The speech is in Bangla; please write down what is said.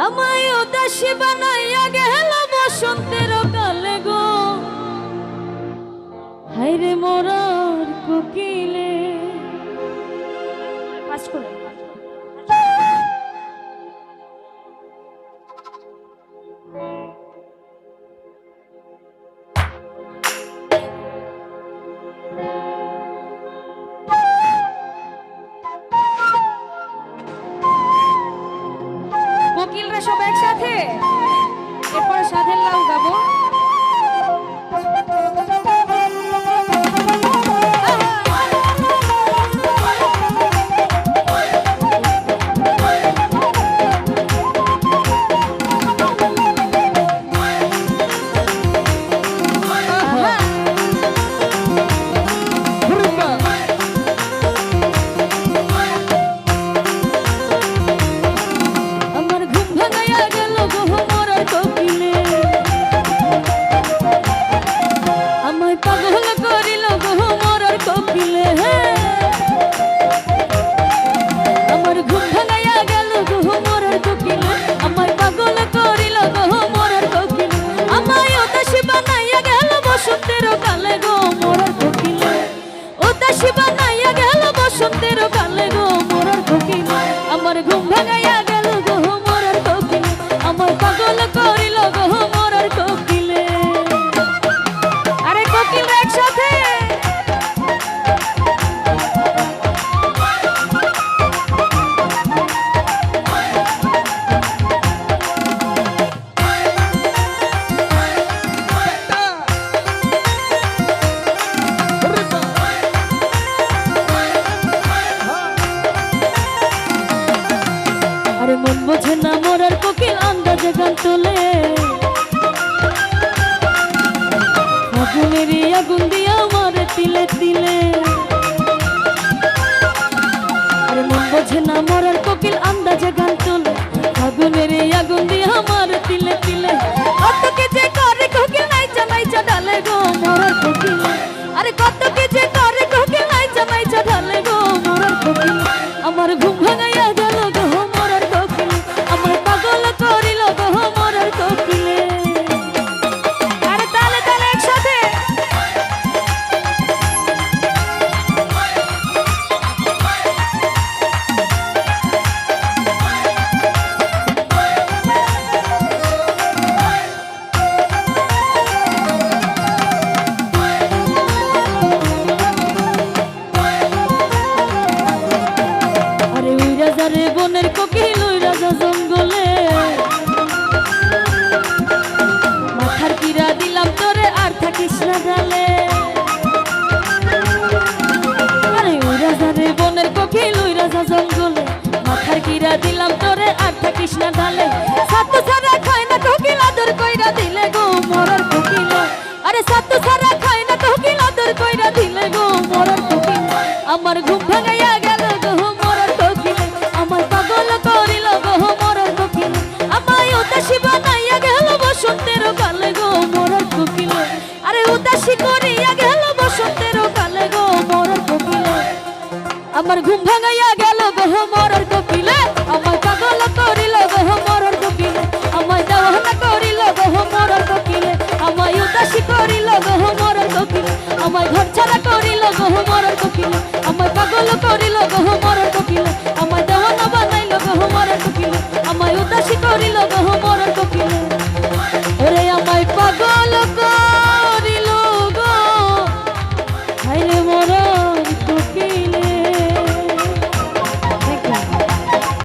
আমায় উদাসী বানাইয়া গেল বসন্তের কালে গো, হায়রে মোরার কোকিলে। পাস করে কোকিলরা সব একসাথে, এরপর সাধের লাউ গাবো। আমার ঘুম ভাঙাইয়া গেল গো মোরার কোকিলে, আমার পাগল করিল গো মোরার কোকিলে। আরে কোকিলরা একসাথে। আরে মন বোঝে না মোরার কোকিল আন্দাজে গান তোলে, আগুনের আগুন দিয়া মারে তিলে তিলে। আরে মন বোঝে না মোরার কোকিল আন্দাজে গান তোলে, আগুনের আগুন দিয়া মারে তিলে তিলে। কত কে যে করে কোকিল নাইচা নাইচা ঢালে গো মোরার কোকিলে। আরে কত কে যে করে কোকিল নাইচা নাইচা ঢালে গো মোরার কোকিলে। আমার ঘুম ভাঙাইয়া গেল গো মোরার কোকিলে, আমার পাগল করিল গো মোরার কোকিলে। আরে তালে তালে একসাথে। রে বনের কোকিল ওই রাজা জঙ্গলে, মাথার কিরা দিলাম তোরে আর থাকিস না ডালে। আরে ওই রাজা রে বনের কোকিল ওই রাজা জঙ্গলে, মাথার কিরা দিলাম তোরে আর থাকিস না ডালে। সাতু ছাড়া খায় না কোকিল আদর কইরা দিলে গো মোরার কোকিলে। আরে সাতু ছাড়া খায় না কোকিল আদর কইরা দিলে গো মোরার কোকিলে। আমার ঘুম ভাঙাইয়া গেল গো মোরার কোকিলে, আমার পাগল করিল গো মোরার কোকিলে। আমায় উদাসী বানাইয়া গেল বসন্তের কালে গো মোরার কোকিলে। আরে উদাসী করিয়া গেল বসন্তের কালে গো মোরার কোকিলে। আমার ঘুম ভাঙাইয়া গেল গো মোরার কোকিলে, আমায় পাগল করিল গো মোরার কোকিলে। আমায় দেওয়ানা করিল গো মোরার কোকিলে, আমায় উদাসী করিল গো মোরার কোকিলে। আমায় ঘর ছাড়া করিল গো মোরার কোকিলে, আমায় পাগল করিল গো মোরার কোকিলে। আমায় দেওয়ানা বানাইল গো মোরার কোকিলে, আমায় উদাসী করিল গো।